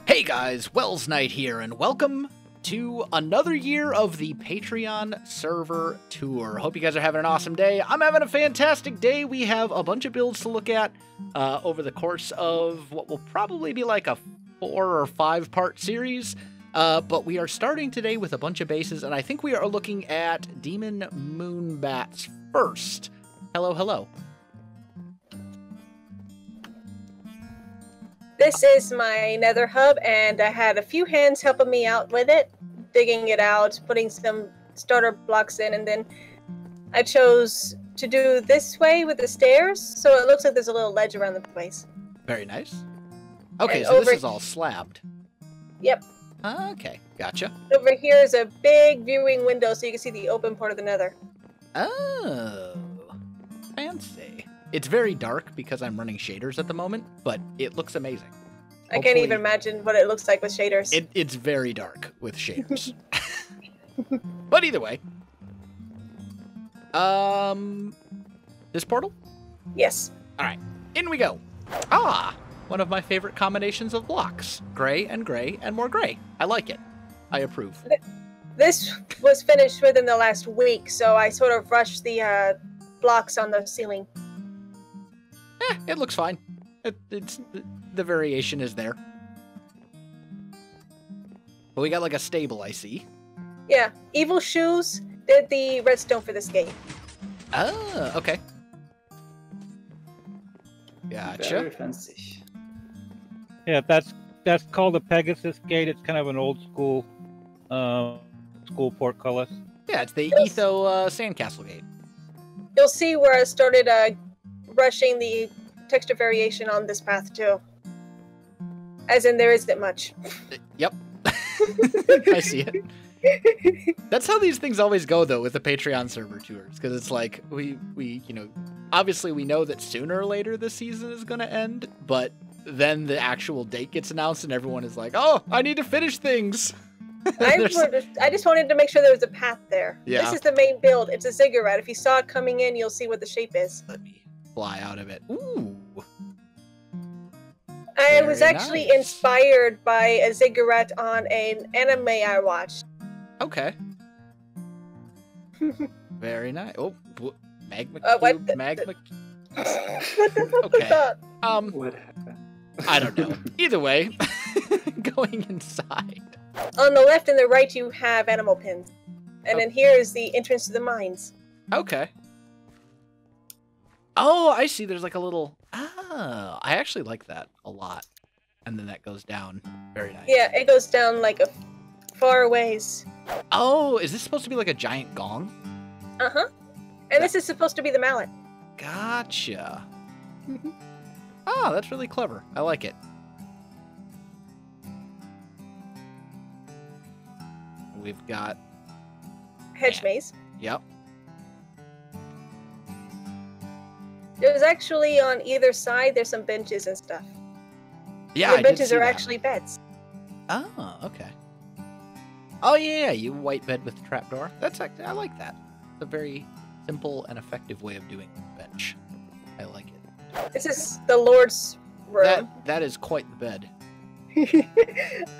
Hey guys, Welsknight here, and welcome to another year of the Patreon server tour. Hope you guys are having an awesome day. I'm having a fantastic day. We have a bunch of builds to look at over the course of what will probably be like a 4 or 5 part series. But we are starting today with a bunch of bases, and I think we are looking at Demon Moonbats first. Hello, hello. This is my nether hub, and I had a few hands helping me out with it, digging it out, putting some starter blocks in, and then I chose to do this way with the stairs, so it looks like there's a little ledge around the place. Very nice. Okay, And so this is all slabbed. Yep. Okay, gotcha. Over here is a big viewing window, so you can see the open part of the nether. Oh, fancy. It's very dark because I'm running shaders at the moment, but it looks amazing. I can't even imagine what it looks like with shaders. It's very dark with shaders. But either way. This portal? Yes. Alright, in we go. Ah, one of my favorite combinations of blocks. Gray and more gray. I like it. I approve. This was finished within the last week, so I sort of rushed the blocks on the ceiling. It looks fine. It's the variation is there. But we got like a stable, I see. Yeah, Evil Shoes did the redstone for this gate. Oh, okay. Gotcha. Very fancy. Yeah, that's called the Pegasus Gate. It's kind of an old school portcullis. Yeah, it's the Etho Sandcastle Gate. You'll see where I started rushing the texture variation on this path too. As in, there isn't much. Yep. I see it. That's how these things always go, though, with the Patreon server tours, because it's like, we obviously we know that sooner or later the season is going to end, but then the actual date gets announced and everyone is like, oh, I need to finish things. I just wanted to make sure there was a path there. Yeah. This is the main build. It's a ziggurat. If you saw it coming in, you'll see what the shape is. Let me fly out of it. Ooh. I was actually nice. inspired by a ziggurat on an anime I watched. Okay. Very nice. Oh, magma what cube, magma. What the fuck Okay. was that? What happened? I don't know. Either way, going inside. On the left and the right, you have animal pins. And then here is the entrance to the mines. Okay. Oh, I see. There's like a little... Oh, I actually like that a lot. And then that goes down. Very nice. Yeah, it goes down like a far ways. Oh, is this supposed to be like a giant gong? Uh-huh. And this is supposed to be the mallet. Gotcha. Oh, that's really clever. I like it. We've got... Hedge maze. Yep. There's actually on either side, there's some benches and stuff. Yeah, the I did benches see are that. actually beds. Oh, okay. Oh, yeah, you white bed with the trapdoor. That's I like that. It's a very simple and effective way of doing a bench. I like it. This is the Lord's room. That is quite the bed.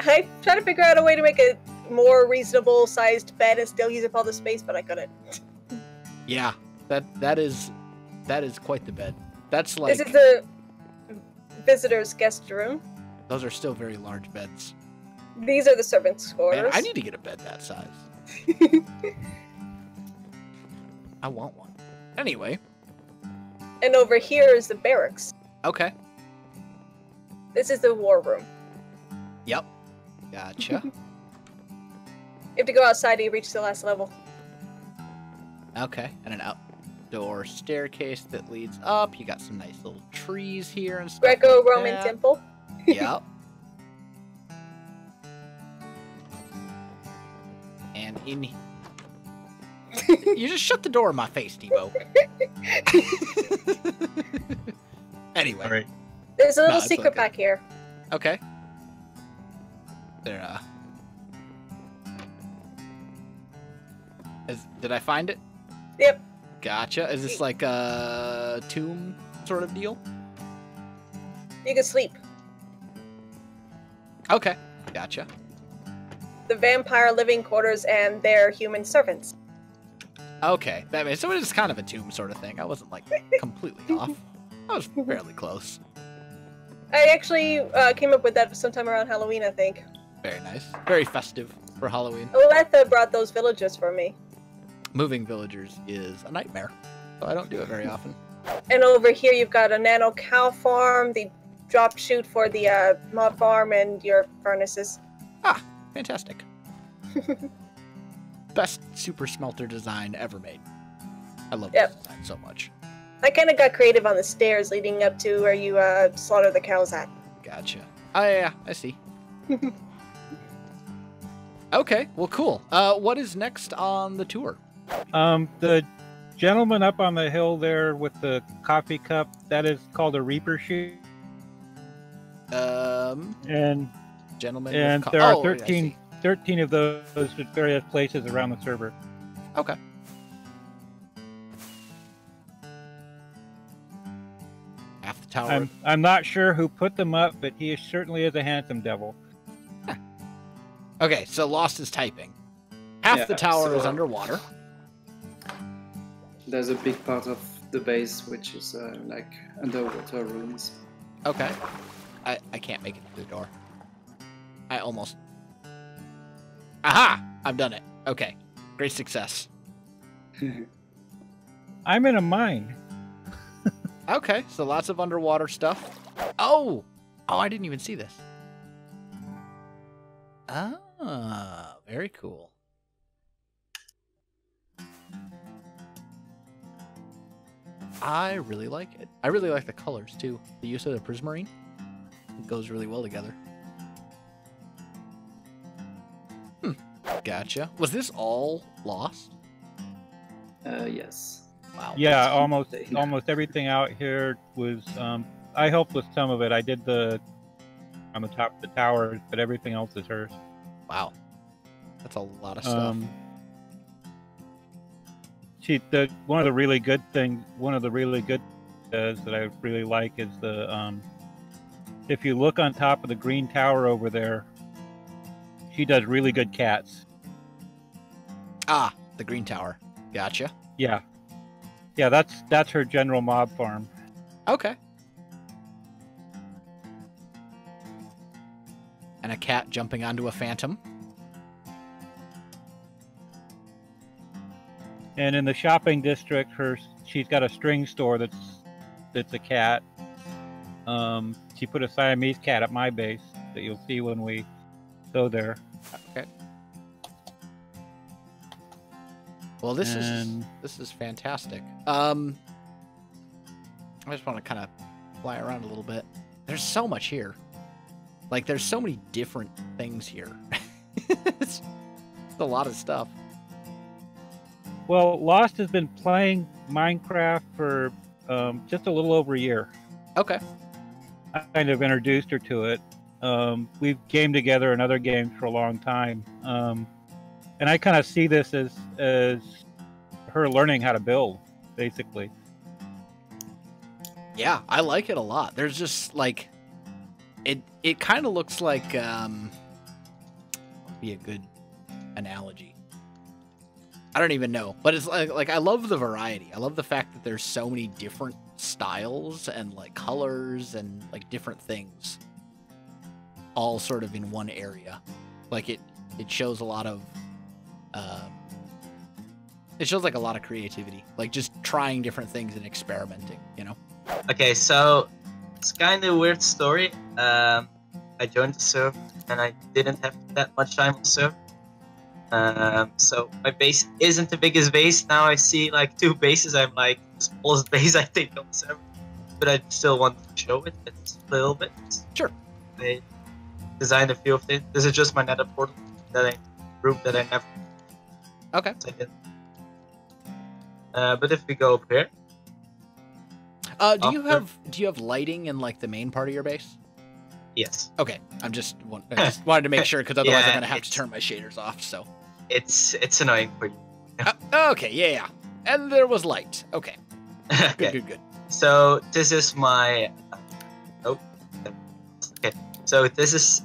I tried to figure out a way to make a more reasonable sized bed and still use up all the space, but I couldn't. Yeah, that is quite the bed. That's like... This is the visitor's guest room. Those are still very large beds. These are the servants' quarters. Man, I need to get a bed that size. I want one. Anyway. And over here is the barracks. Okay. This is the war room. Yep. Gotcha. You have to go outside to reach the last level. Okay. And an outdoor staircase that leads up. You got some nice little trees here and stuff. Greco-Roman like temple. Yep. And in... You just shut the door in my face, Debo. Anyway. All right. There's a little it's secret okay. back here. Okay. There, did I find it? Yep. Gotcha. Is this like a tomb sort of deal? You can sleep. Okay, gotcha. The vampire living quarters and their human servants. Okay, that makes so it is kind of a tomb sort of thing. I wasn't like completely off. I was fairly close. I actually came up with that sometime around Halloween, I think. Very nice. Very festive for Halloween. Aletha brought those villagers for me. Moving villagers is a nightmare, so I don't do it very often. And over here you've got a nano cow farm, the drop chute for the mod farm, and your furnaces. Ah, fantastic. Best super smelter design ever made. I love this design so much. I kind of got creative on the stairs leading up to where you slaughter the cows at. Gotcha. Oh yeah, I see. Okay, well cool. What is next on the tour? The gentleman up on the hill there with the coffee cup, that is called a Reaper shoot. And gentleman. And there are 13 of those at various places around the server. Okay. Half the tower. I'm not sure who put them up, but he certainly is a handsome devil. Huh. Okay, so Lost is typing. Half the tower is underwater. There's a big part of the base which is like underwater rooms. Okay. I can't make it through the door. I almost... Aha! I've done it. Okay. Great success. I'm in a mine. Okay, so lots of underwater stuff. Oh! Oh, I didn't even see this. Ah, very cool. I really like it. I really like the colors, too. The use of the prismarine. It goes really well together. Gotcha. Was this all Lost? Yes. Wow. Yeah, almost everything out here was. I helped with some of it. I did on the top of the towers, but everything else is hers. Wow. That's a lot of stuff. One of the really good things that I really like is if you look on top of the green tower over there, she does really good cats. Ah, the green tower. Gotcha. Yeah. Yeah, that's her general mob farm. Okay. And a cat jumping onto a phantom. And in the shopping district, she's got a string store that's a cat. She put a Siamese cat at my base that you'll see when we go there. Okay. Well, this is fantastic. I just want to kind of fly around a little bit. There's so much here. Like, there's so many different things here. It's a lot of stuff. Well, Lost has been playing Minecraft for just a little over a year. Okay. I kind of introduced her to it. We've gamed together in other games for a long time. And I kind of see this as her learning how to build, basically. Yeah, I like it a lot. There's just, like... It kind of looks like... be a good analogy. I don't even know. But it's like I love the variety. I love the fact that there's so many different styles and, like, colors and, like, different things. All sort of in one area. Like, it shows a lot of... it shows, like, a lot of creativity. Like, just trying different things and experimenting, you know? Okay, so... It's kind of a weird story. I joined the server and I didn't have that much time on the server. So my base isn't the biggest base. Now I see like 2 bases. I'm like the smallest base I think on the server. But I still want to show it a little bit. Sure. I designed a few of things. This is just my nether portal room that I never. Okay. I did. But if we go up here. Do you have lighting in like the main part of your base? Yes. Okay, I just wanted to make sure because otherwise Yeah, I'm gonna have to turn my shaders off. So. It's annoying for you. Okay, yeah, and there was light. Okay. Okay. Good. So this is my. Oh. Okay. So this is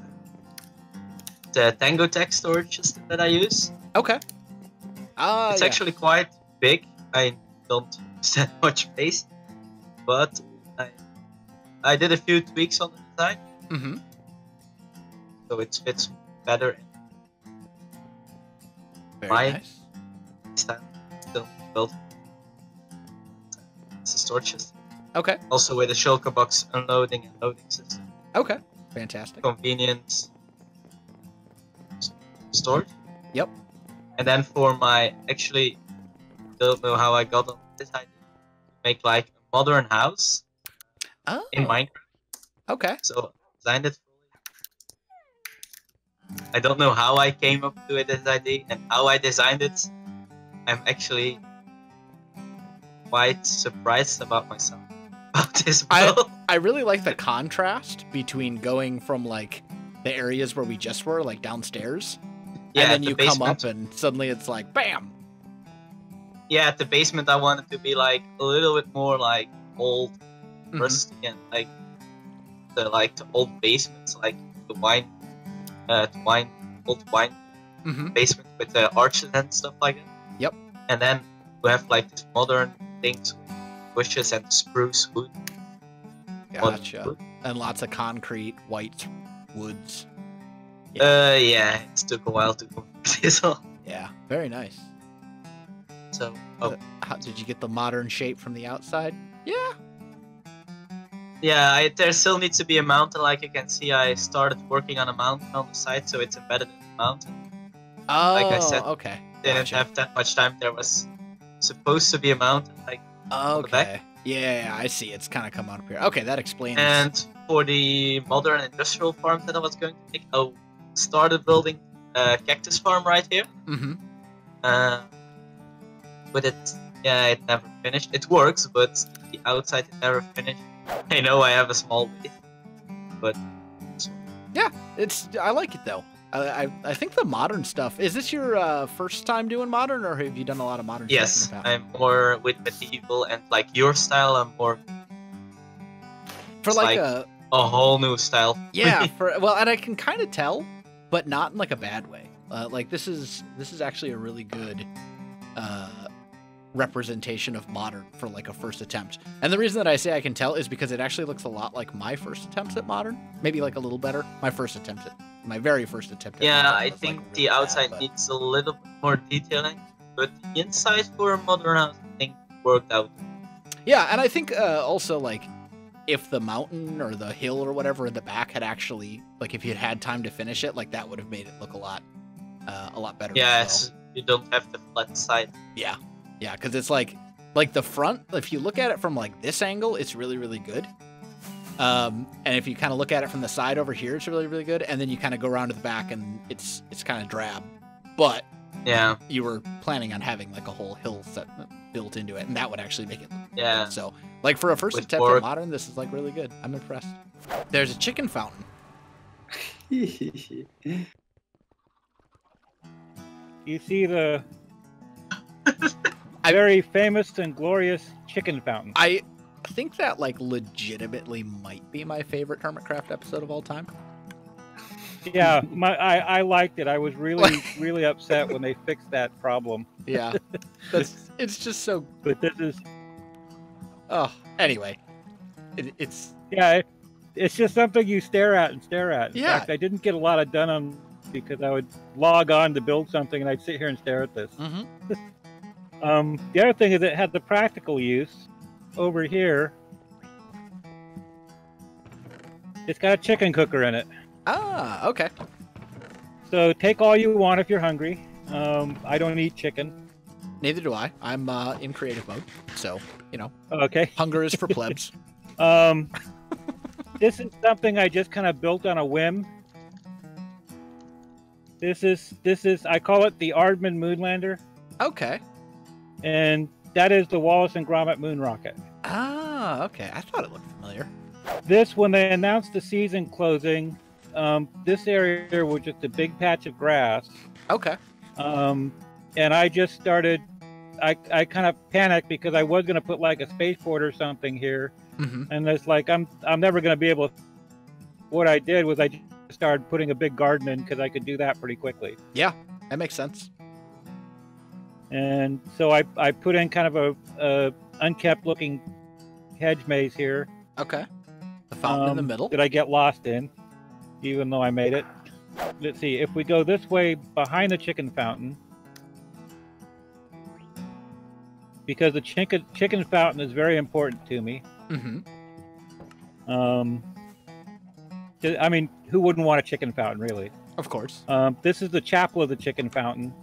the Tango Tech storage system that I use. Okay. It's actually quite big. I don't use that much space, but I did a few tweaks on the design, Mm-hmm. so it fits better in Very my nice. style. Still built. It's a storage system. Okay. Also with a shulker box unloading and loading system. Okay. Fantastic. Convenient storage. Yep. And then for my, actually, don't know how I got on this idea, to make like a modern house Oh. in Minecraft. Okay. So designed it fully. I don't know how I came up to this idea and how I designed it. I'm actually quite surprised about myself about this build. I really like the contrast between going from like the areas where we just were, like downstairs, Yeah, and then the you come basement. up and suddenly it's like bam. Yeah, at the basement I wanted to be like a little bit more like old, Mhm. rusty, and like the old basements, like the old wine Mm-hmm. basement with the arches and stuff like that. Yep. And then we have like this modern things with bushes and spruce wood. Modern Gotcha. wood. And lots of concrete, white woods. Yeah, it took a while to complete this all. Yeah. Very nice. So, Did you get the modern shape from the outside? Yeah. yeah, there still needs to be a mountain. Like you can see, I started working on a mountain on the side, so it's embedded in the mountain. Oh. Like I said, Okay. Didn't Gotcha. have that much time. There was supposed to be a mountain, like, the back. Okay. Yeah, I see. It's kind of come out up here. Okay, that explains. and for the modern industrial farm that I was going to make, I started building a cactus farm right here. Mm-hmm. But it never finished. It works, but the outside it never finished. I know I have a small base, but Yeah, I like it though. I think the modern stuff. Is this your first time doing modern, or have you done a lot of modern yes, stuff in the past? I'm more with medieval and like your style. I'm more For it's like like- a a whole new style. yeah, and I can kind of tell, but not in like a bad way. Like this is actually a really good representation of modern for like a first attempt. And the reason that I say I can tell is because it actually looks a lot like my first attempts at modern, maybe like a little better. My very first attempt at Yeah, modern I was, think like, the really bad, outside but- needs a little bit more detailing, but the inside for a modern house, I think, worked out. Yeah, and I think also like if the mountain or the hill or whatever in the back had actually like if you had time to finish it, like that would have made it look a lot better. Yeah, as well. you don't have the flat side. Yeah, because it's like the front. If you look at it from like this angle, it's really really good. And if you kind of look at it from the side over here, it's really really good. And then you kind of go around to the back, and it's kind of drab. But Yeah, you were planning on having like a whole hill set built into it, and that would actually make it look yeah. good. So like for a first With attempt at work. modern, this is like really good. I'm impressed. There's a chicken fountain. You see the very famous and glorious chicken fountain. I think that like legitimately might be my favorite Hermitcraft episode of all time. Yeah, I liked it. I was really really upset when they fixed that problem. Yeah, it's just so. But this is Anyway, it's it's just something you stare at and stare at. In Yeah. fact, I didn't get a lot of done on because I would log on to build something and I'd sit here and stare at this. mm-hmm. The other thing is it had the practical use over here. It's got a chicken cooker in it. Okay. So take all you want if you're hungry. I don't eat chicken. Neither do I. I'm in creative mode, so Okay. hunger is for plebs. This is something I just kind of built on a whim. This is I call it the Aardman Moonlander, Okay. and that is the Wallace and Gromit moon rocket. Okay. I thought it looked familiar. This, when they announced the season closing, this area was just a big patch of grass. Okay. And I just started. I kind of panicked because I was going to put like a spaceport or something here, Mm-hmm. and it's like I'm never going to be able. What I did was I started putting a big garden in because I could do that pretty quickly. Yeah, that makes sense. And so I put in kind of a unkept looking hedge maze here. Okay. The fountain in the middle. That I get lost in, even though I made it. Let's see, if we go this way behind the chicken fountain, because the chicken fountain is very important to me. Mm-hmm. I mean, who wouldn't want a chicken fountain, really? Of course. This is the chapel of the chicken fountain.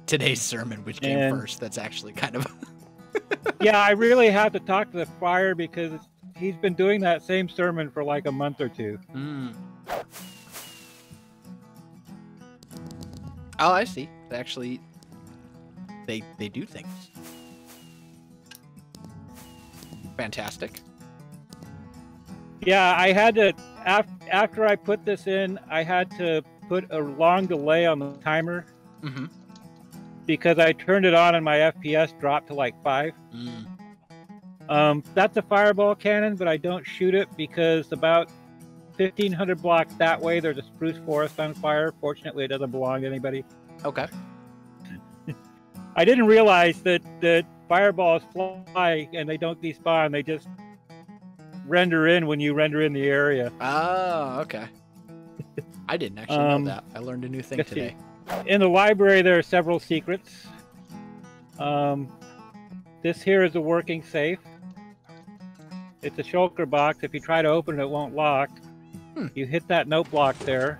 Today's sermon, which came first, that's actually kind of... Yeah, I really have to talk to the friar because he's been doing that same sermon for like a month or two. Mm. Oh, I see. Actually, they do things. Fantastic. Yeah, I had to, after I put this in, I had to put a long delay on the timer. Mm-hmm. Because I turned it on and my FPS dropped to like 5. Mm. That's a fireball cannon, but I don't shoot it because about 1,500 blocks that way, there's a spruce forest on fire. Fortunately, it doesn't belong to anybody. Okay. I didn't realize that fireballs fly and they don't despawn. They just render in when you render in the area. Oh, okay. I didn't actually know that. I learned a new thing today. In the library, there are several secrets. This here is a working safe. It's a shulker box. If you try to open it, it won't lock. You hit that note block there,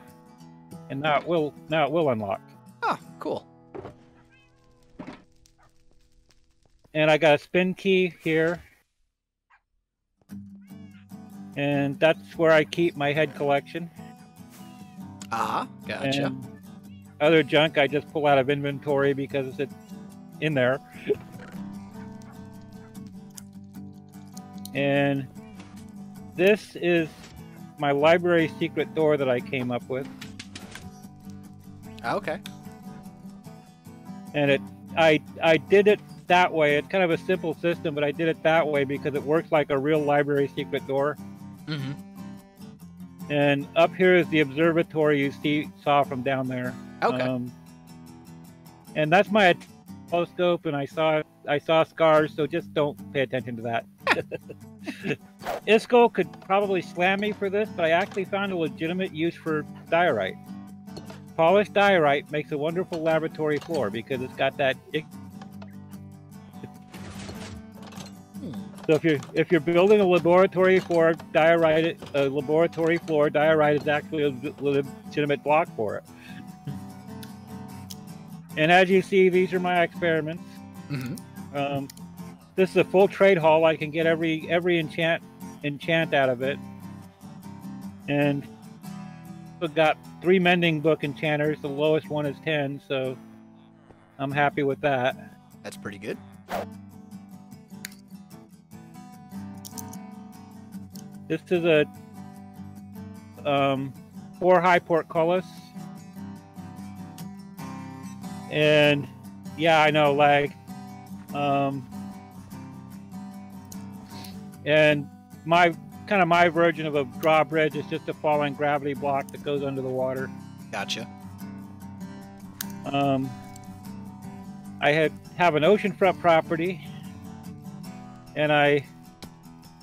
and now it will unlock. Oh, cool. And I got a spin key here. And that's where I keep my head collection. Ah, gotcha. And other junk I just pull out of inventory because it's in there. And this is my library secret door that I came up with. Okay. And I did it that way. It's kind of a simple system, but I did it that way because it works like a real library secret door. Mm-hmm. And up here is the observatory you saw from down there. Okay. And that's my telescope, and I saw scars, so just don't pay attention to that. Isco could probably slam me for this, but I actually found a legitimate use for diorite. Polished diorite makes a wonderful laboratory floor because it's got that. So if you're building a laboratory for diorite, diorite is actually a legitimate block for it. And as you see, these are my experiments. Mm-hmm. This is a full trade hall. I can get every enchant out of it. And I've got 3 mending book enchanters. The lowest one is 10, so I'm happy with that. That's pretty good. This is a 4 high portcullis. And yeah, I know, lag. And my version of a drawbridge is just a falling gravity block that goes under the water. Gotcha. I have an oceanfront property, and I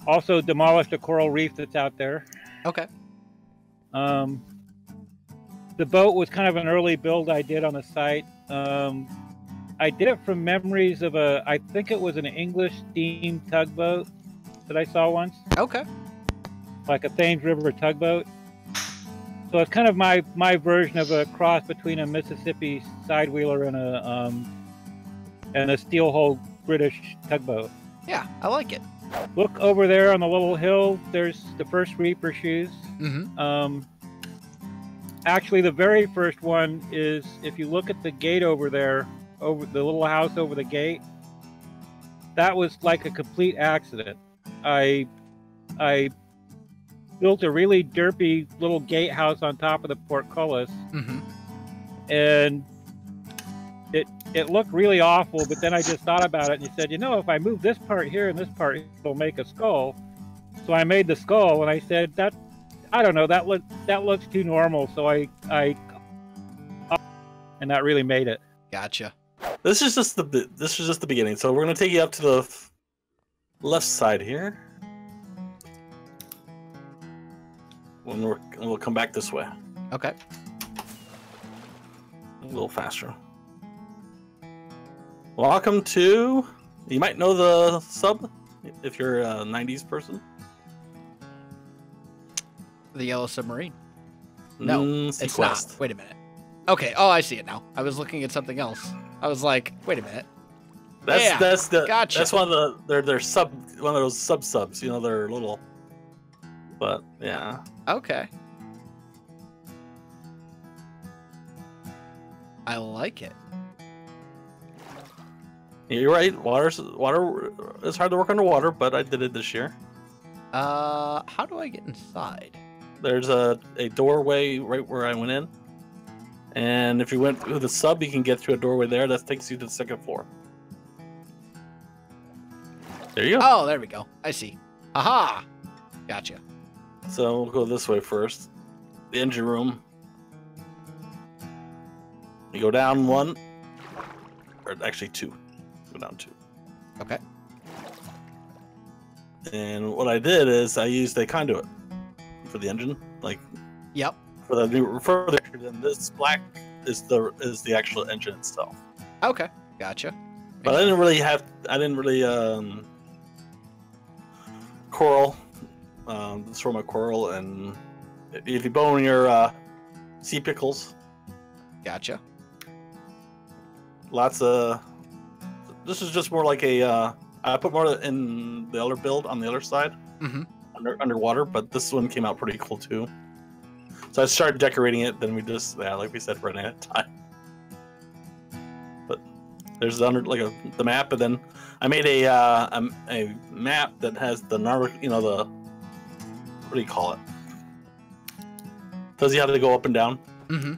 also demolished a coral reef that's out there. Okay. The boat was kind of an early build I did on the site. I did it from memories of I think it was an English steam tugboat that I saw once. Okay. Like a Thames River tugboat. So it's kind of my version of a cross between a Mississippi sidewheeler and a steel-hulled British tugboat. Yeah, I like it. Look over there on the little hill. There's the first Reaper shoes. Mm-hmm. Actually, the very first one is, if you look at the gate over there, over the little house over the gate, that was like a complete accident. I built a really derpy little gatehouse on top of the portcullis, Mm-hmm. and it looked really awful, but then I just thought about it and said, if I move this part here and this part, it'll make a skull. So I made the skull, and I said, I don't know. That looks too normal. So I and that really made it. Gotcha. This is just the beginning. So we're gonna take you up to the left side here. We'll come back this way. Okay. A little faster. Welcome to. You might know the sub if you're a 90s person. The Yellow Submarine. No, it's SeaQuest. not. Wait a minute. Okay. Oh, I see it now. I was looking at something else. I was like, wait a minute. That's gotcha. one of the their sub, one of those subs. You know, they're little. But yeah. Okay. I like it. You're right. Water is hard to work underwater, but I did it this year. How do I get inside? There's a doorway right where I went in, and if you went through the sub, you can get through a doorway there. That takes you to the second floor. There you go. Oh, there we go. I see. Aha! Gotcha. So we'll go this way first. The engine room. You go down one, or actually two. Go down two. Okay. And what I did is I used a conduit for the engine, like Yep. for the new further. Then this black is the actual engine itself. Okay. Gotcha. But I didn't really coral. This for my coral, and if you bone your sea pickles, Gotcha. lots of. This is just more like a. I put more in the other build on the other side, underwater, but this one came out pretty cool too. So I started decorating it. Then we just, like we said, ran out of time. But there's the map, and then I made a map that has the what do you call it? Tells you how to go up and down. Mm-hmm.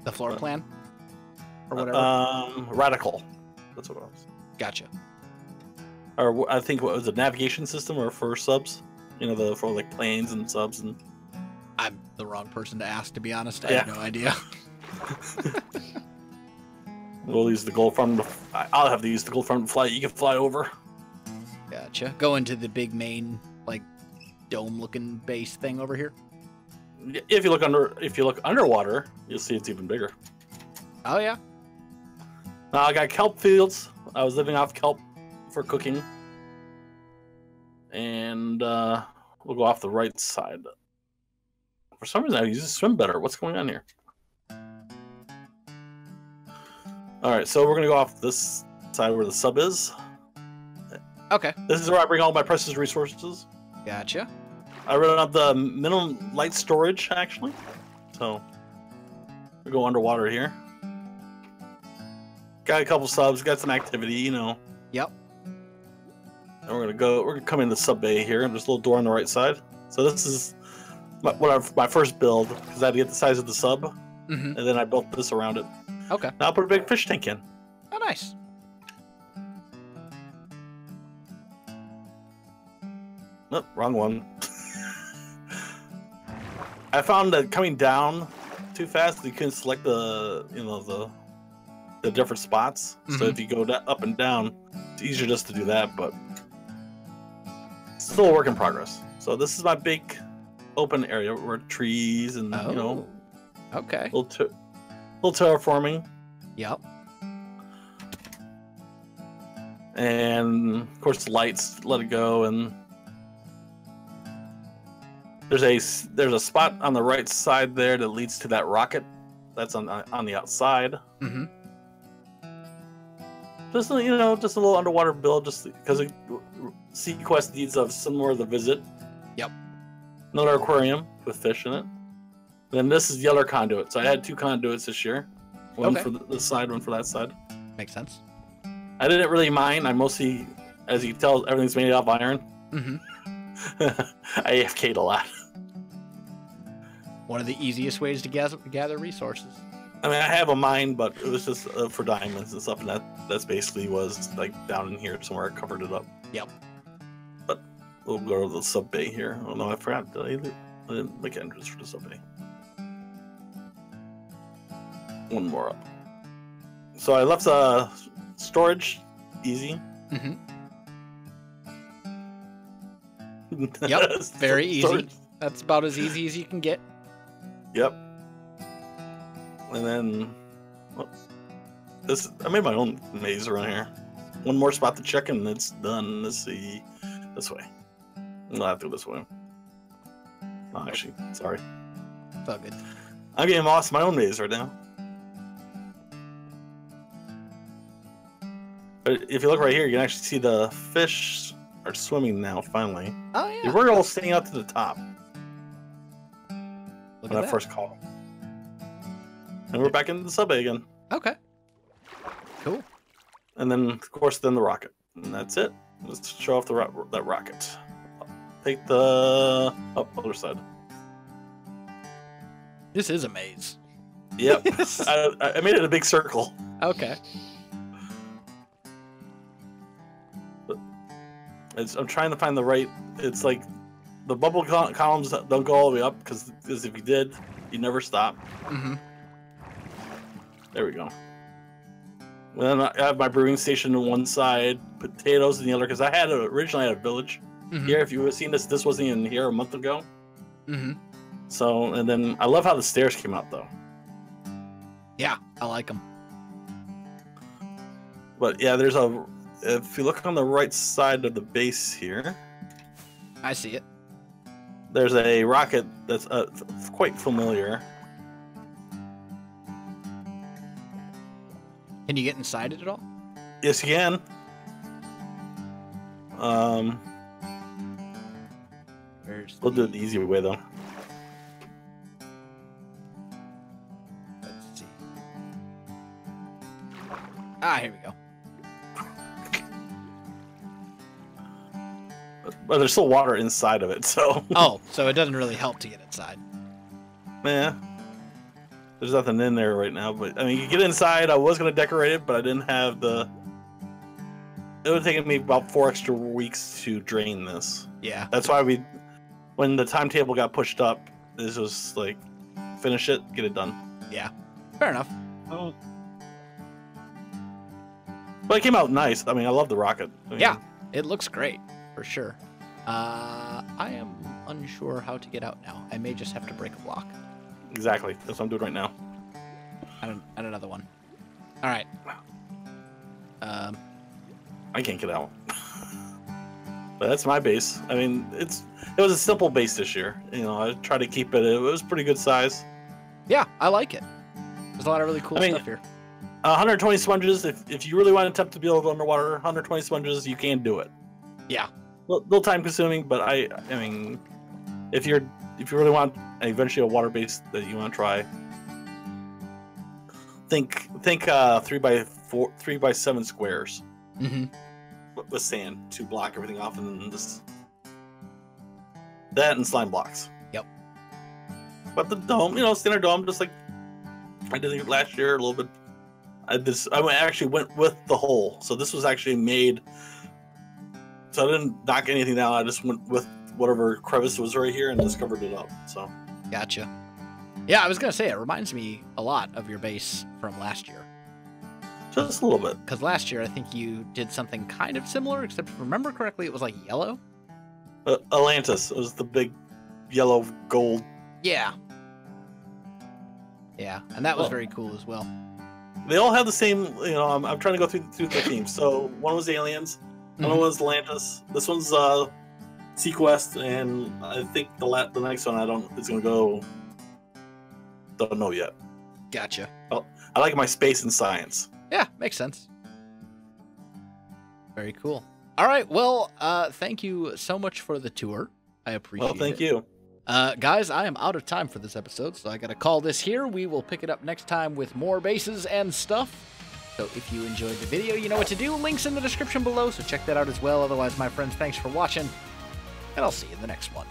The floor plan? Or whatever? Radical. That's what it was. Gotcha. Or I think what was a navigation system or for subs? For like planes and subs and. I'm the wrong person to ask, to be honest. I Yeah. have no idea. We'll use the gold front. I'll have to use the gold front flight. You can fly over. Gotcha. Go into the big main, like, dome-looking base thing over here. If you look underwater, you'll see it's even bigger. Oh yeah. Now I got kelp fields. I was living off kelp for cooking, and we'll go off the right side. For some reason, I use to swim better. What's going on here? All right, so we're gonna go off this side where the sub is. Okay. This is where I bring all my precious resources. Gotcha. I run up the minimum light storage, actually. So, we go underwater here. Got a couple subs, got some activity, Yep. And we're gonna come in the sub bay here, and there's a little door on the right side. So this is my first build, because I had to get the size of the sub, Mm-hmm. and then I built this around it. Okay. Now I'll put a big fish tank in. Oh, nice. Nope, wrong one. I found that coming down too fast, you couldn't select the different spots. So if you go up and down, it's easier just to do that, but it's still a work in progress. So this is my big open area where trees and Okay. little terraforming, Yep. and of course the lights. Let it go, and there's a spot on the right side there that leads to that rocket. That's on the outside. Mm-hmm. Just just a little underwater build, just because SeaQuest needs some more of the visit. Yep. Another aquarium with fish in it. Then this is the other conduit. So I had two conduits this year. One Okay. for this side, one for that side. Makes sense. I didn't really mind. I mostly, as you can tell, everything's made out of iron. Mm-hmm. I AFK'd a lot. One of the easiest ways to gather resources. I mean, I have a mine, but it was just for diamonds and stuff, and that's basically was like down in here somewhere. I covered it up. Yep. But we'll go to the sub bay here. Oh no, I forgot. I didn't make entrance for the sub bay. One more up. So I left storage easy. Mm-hmm. Yep, very easy. Storage. That's about as easy as you can get. Yep. And then I made my own maze around here. One more spot to check and it's done. Let's see. This way. I'll have to go this way. Oh, actually, sorry. It's all good. I'm getting lost in my own maze right now. But if you look right here, you can actually see the fish are swimming now, finally. Oh, yeah. They were all staying up to the top Look when at I that. first called. And we're back into the sub-bay again. Okay. Cool. And then, of course, then the rocket. And that's it. Let's show off that rocket. Take the other side. This is a maze. Yep. I made it a big circle. Okay. I'm trying to find the right. It's like the bubble columns don't go all the way up because if you did, you never stop. Mm-hmm. There we go. And then I have my brewing station on one side, potatoes on the other, because originally I had a village here. If you would have seen this wasn't even here a month ago. Mm-hmm. So, and then I love how the stairs came out though. Yeah, I like them. But yeah, if you look on the right side of the base here, I see it. there's a rocket that's quite familiar. Can you get inside it at all? Yes, you can. We'll do it the easy way though. Let's see. Ah, here we go. But there's still water inside of it, so. Oh, so it doesn't really help to get inside. Yeah. There's nothing in there right now, but I mean, you get inside. I was gonna decorate it, but I didn't have the. It would have taken me about 4 extra weeks to drain this. Yeah. That's why when the timetable got pushed up, this was like, finish it, get it done. Yeah. Fair enough. Oh, But it came out nice. I mean, I love the rocket. I mean, Yeah, it looks great for sure. I am unsure how to get out now. I may just have to break a block. Exactly. That's what I'm doing right now. And another one. All right. I can't get out. But that's my base. I mean, it was a simple base this year. You know, I tried to keep it. It was pretty good size. Yeah, I like it. There's a lot of really cool I mean, stuff here. 120 sponges. If you really want to attempt to build underwater, 120 sponges, you can do it. Yeah. A little time consuming, but I mean, if you really want eventually a water base that you want to try, think 3x7 squares Mm-hmm. with sand to block everything off, and then just that and slime blocks. Yep. But the dome, standard dome, just like I did it last year a little bit. I actually went with the hole, so this was actually made. So I didn't knock anything down. I just went with whatever crevice was right here and just covered it up. So. Gotcha. Yeah, I was gonna say it reminds me a lot of your base from last year. Just a little bit. Because last year I think you did something kind of similar, except if I remember correctly, it was like yellow. Atlantis. It was the big yellow gold. Yeah. Yeah, and that was very cool as well. They all have the same. I'm trying to go through the themes. So one was aliens. One was Atlantis. This one's SeaQuest, and I think the next one it's gonna go. Don't know yet. Gotcha. Oh, I like my space and science. Yeah, makes sense. Very cool. All right, well, thank you so much for the tour. I appreciate it. Well, thank you. Guys, I am out of time for this episode, so I gotta call this here. We will pick it up next time with more bases and stuff. So if you enjoyed the video, you know what to do. Links in the description below, so check that out as well. Otherwise, my friends, thanks for watching, and I'll see you in the next one.